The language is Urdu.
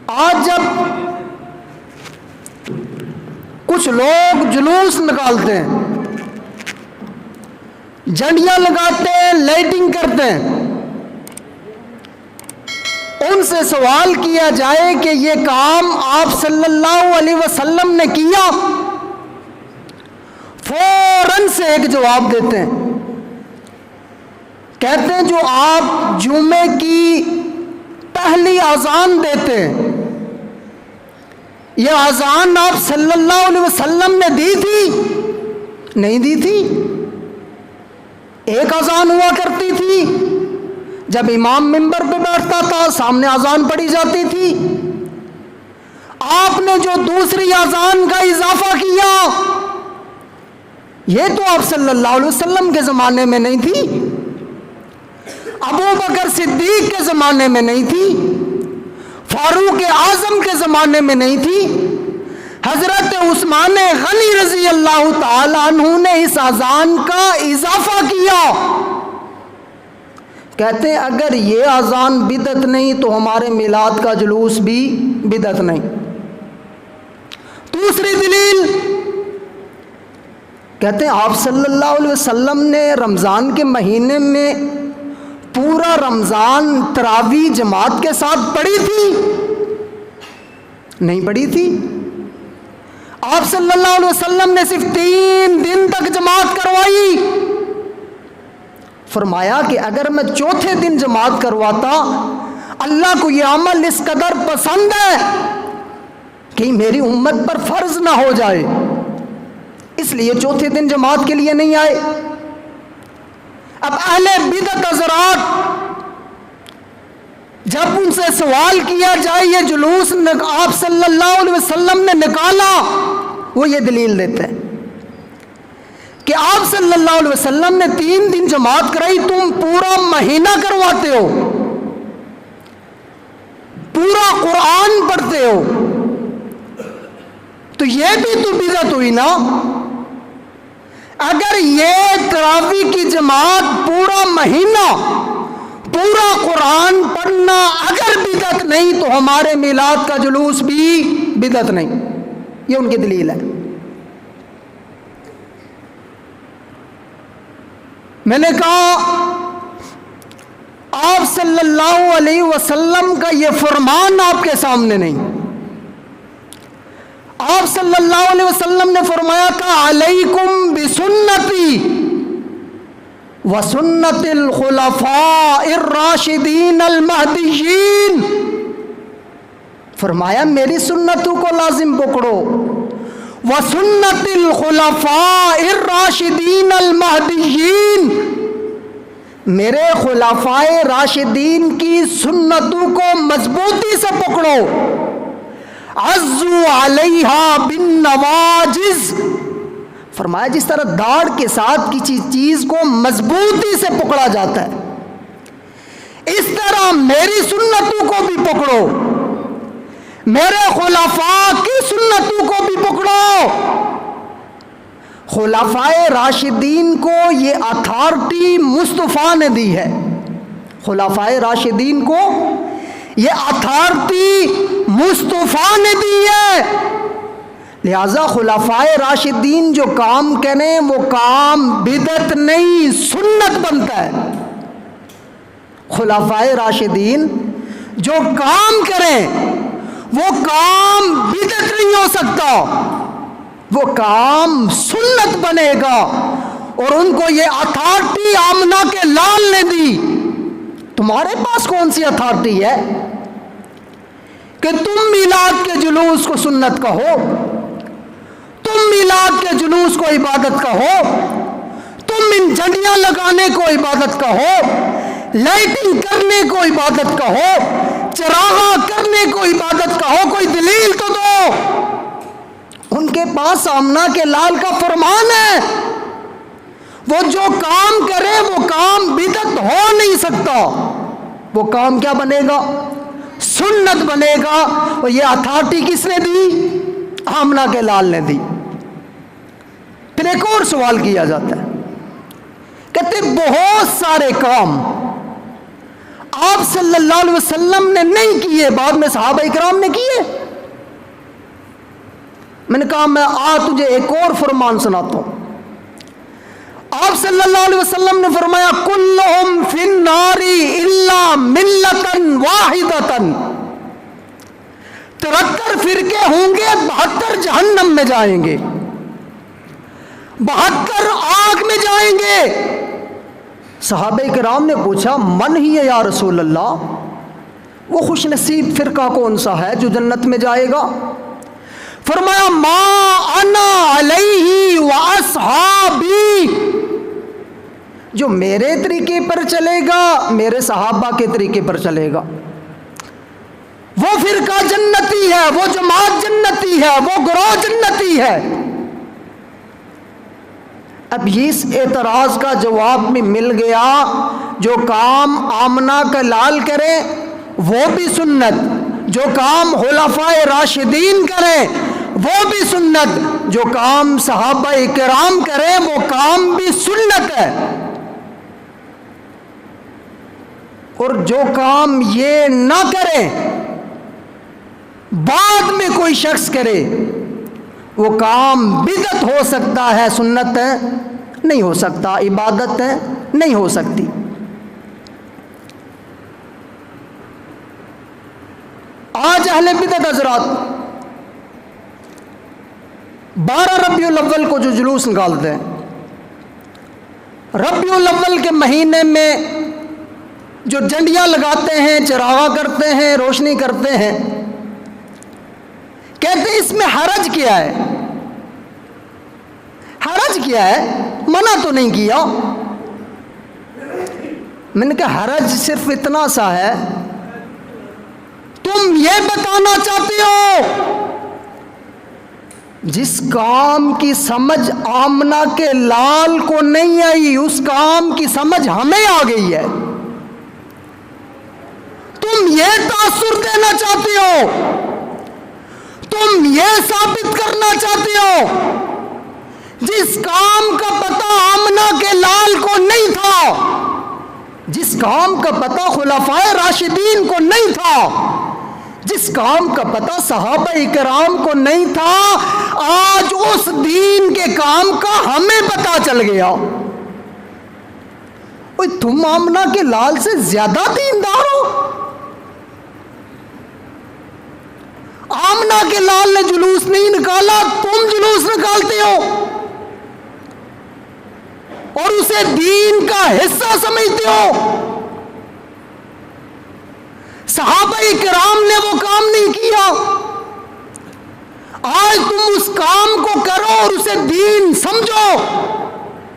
آج جب کچھ لوگ جلوس نکالتے ہیں، جھنڈیاں لگاتے ہیں، لائٹنگ کرتے ہیں، ان سے سوال کیا جائے کہ یہ کام آپ صلی اللہ علیہ وسلم نے کیا، فوراً سے ایک جواب دیتے ہیں، کہتے ہیں جو آپ جمعے کی پہلی اذان دیتے ہیں، یہ اذان آپ صلی اللہ علیہ وسلم نے دی تھی؟ نہیں دی تھی۔ ایک اذان ہوا کرتی تھی، جب امام منبر پہ بیٹھتا تھا سامنے اذان پڑھی جاتی تھی۔ آپ نے جو دوسری اذان کا اضافہ کیا، یہ تو آپ صلی اللہ علیہ وسلم کے زمانے میں نہیں تھی، ابو بکر صدیق کے زمانے میں نہیں تھی، فاروق اعظم کے زمانے میں نہیں تھی، حضرت عثمان غنی رضی اللہ تعالی عنہ نے اس اذان کا اضافہ کیا۔ کہتے ہیں اگر یہ اذان بدعت نہیں تو ہمارے میلاد کا جلوس بھی بدعت نہیں۔ دوسری دلیل، کہتے ہیں آپ صلی اللہ علیہ وسلم نے رمضان کے مہینے میں پورا رمضان تراویح جماعت کے ساتھ پڑھی تھی؟ نہیں پڑھی تھی۔ آپ صلی اللہ علیہ وسلم نے صرف 3 دن تک جماعت کروائی۔ فرمایا کہ اگر میں چوتھے دن جماعت کرواتا، اللہ کو یہ عمل اس قدر پسند ہے کہ میری امت پر فرض نہ ہو جائے، اس لیے چوتھے دن جماعت کے لیے نہیں آئے۔ اب اہل بدعت حضرات، جب ان سے سوال کیا جائے یہ جلوس آپ صلی اللہ علیہ وسلم نے نکالا، وہ یہ دلیل دیتے ہیں کہ آپ صلی اللہ علیہ وسلم نے 3 دن جماعت کرائی، تم پورا مہینہ کرواتے ہو، پورا قرآن پڑھتے ہو، تو یہ بھی تو بدعت ہوئی نا۔ اگر یہ تراویح کی جماعت پورا مہینہ پورا قرآن پڑھنا اگر بدعت نہیں تو ہمارے میلاد کا جلوس بھی بدعت نہیں، یہ ان کی دلیل ہے۔ میں نے کہا آپ صلی اللہ علیہ وسلم کا یہ فرمان آپ کے سامنے نہیں۔ آپ صلی اللہ علیہ وسلم نے فرمایا تھا علیکم بسنتی وسنت الخلفاء الراشدین المہدیین، فرمایا میری سنتوں کو لازم پکڑو، وسنت الخلفاء الراشدین المہدیین، میرے خلفائے راشدین کی سنتوں کو مضبوطی سے پکڑو، عزو علیہا بالنواجز، فرمایا جس طرح داڑھ کے ساتھ کسی چیز کو مضبوطی سے پکڑا جاتا ہے، اس طرح میری سنتوں کو بھی پکڑو، میرے خلفاء کی سنتوں کو بھی پکڑو۔ خلفائے راشدین کو یہ اتھارٹی مصطفیٰ نے دی ہے، خلفائے راشدین کو یہ اتھارٹی مصطفیٰ نے دی ہے، لہذا خلفائے راشدین جو کام کریں وہ کام بدعت نہیں سنت بنتا ہے۔ خلفائے راشدین جو کام کریں وہ کام بدعت نہیں ہو سکتا، وہ کام سنت بنے گا، اور ان کو یہ اتھارٹی آمنہ کے لال نے دی۔ تمہارے پاس کون سی اتھارٹی ہے کہ تم میلاد کے جلوس کو سنت کہو، تم میلاد کے جلوس کو عبادت کہو، تم ان جھنڈیاں لگانے کو عبادت کہو، لائٹنگ کرنے کو عبادت کہو، چراغاں کرنے کو عبادت کہو، کوئی دلیل تو دو۔ ان کے پاس آمنہ کے لال کا فرمان ہے، وہ جو کام کرے وہ کام بدعت ہو نہیں سکتا، وہ کام کیا بنے گا؟ سنت بنے گا۔ اور یہ اتھارٹی کس نے دی؟ آمنہ کے لال نے دی۔ پھر ایک اور سوال کیا جاتا ہے، کہتے بہت سارے کام آپ صلی اللہ علیہ وسلم نے نہیں کیے، بعد میں صحابہ اکرام نے کیے۔ میں نے کہا میں تجھے ایک اور فرمان سناتا ہوں۔ آپ صلی اللہ علیہ وسلم نے فرمایا کلہم فی النار الا ملۃ واحدۃ، 73 فرقے ہوں گے، 72 جہنم میں جائیں گے، 72 آگ میں جائیں گے۔ صحابہ کرام نے پوچھا من ہی ہے یا رسول اللہ، وہ خوش نصیب فرقہ کون سا ہے جو جنت میں جائے گا؟ فرمایا ما انا علیہ واصحابی، جو میرے طریقے پر چلے گا، میرے صحابہ کے طریقے پر چلے گا، وہ فرقہ جنتی ہے، وہ جماعت جنتی ہے، وہ گروہ جنتی ہے۔ اب اس اعتراض کا جواب بھی مل گیا، جو کام آمنہ کا لال کرے وہ بھی سنت، جو کام خلفائے راشدین کریں وہ بھی سنت، جو کام صحابہ کرام کریں وہ کام بھی سنت ہے، اور جو کام یہ نہ کرے بعد میں کوئی شخص کرے وہ کام بدعت ہو سکتا ہے، سنت ہے نہیں ہو سکتا، عبادت ہے نہیں ہو سکتی۔ آج اہل بدعت حضرات 12 ربیع الاول کو جو جلوس نکالتے ہیں، ربیع الاول کے مہینے میں جو جھنڈیاں لگاتے ہیں، چراغاں کرتے ہیں، روشنی کرتے ہیں، کہتے ہیں اس میں حرج کیا ہے؟ حرج کیا ہے؟ منع تو نہیں کیا۔ میں نے کہا حرج صرف اتنا سا ہے، تم یہ بتانا چاہتے ہو جس کام کی سمجھ آمنہ کے لال کو نہیں آئی اس کام کی سمجھ ہمیں آ گئی ہے، تم یہ تاثر دینا چاہتے ہو، تم یہ ثابت کرنا چاہتے ہو جس کام کا پتہ آمنہ کے لال کو نہیں تھا، جس کام کا پتہ خلفائے راشدین کو نہیں تھا، جس کام کا پتہ صحابہ کرام کو نہیں تھا، آج اس دین کے کام کا ہمیں پتہ چل گیا۔ تم آمنہ کے لال سے زیادہ دیندار ہو؟ آمنہ کے لال نے جلوس نہیں نکالا، تم جلوس نکالتے ہو اور اسے دین کا حصہ سمجھتے ہو۔ صحابہ کرام نے وہ کام نہیں کیا، آج تم اس کام کو کرو اور اسے دین سمجھو۔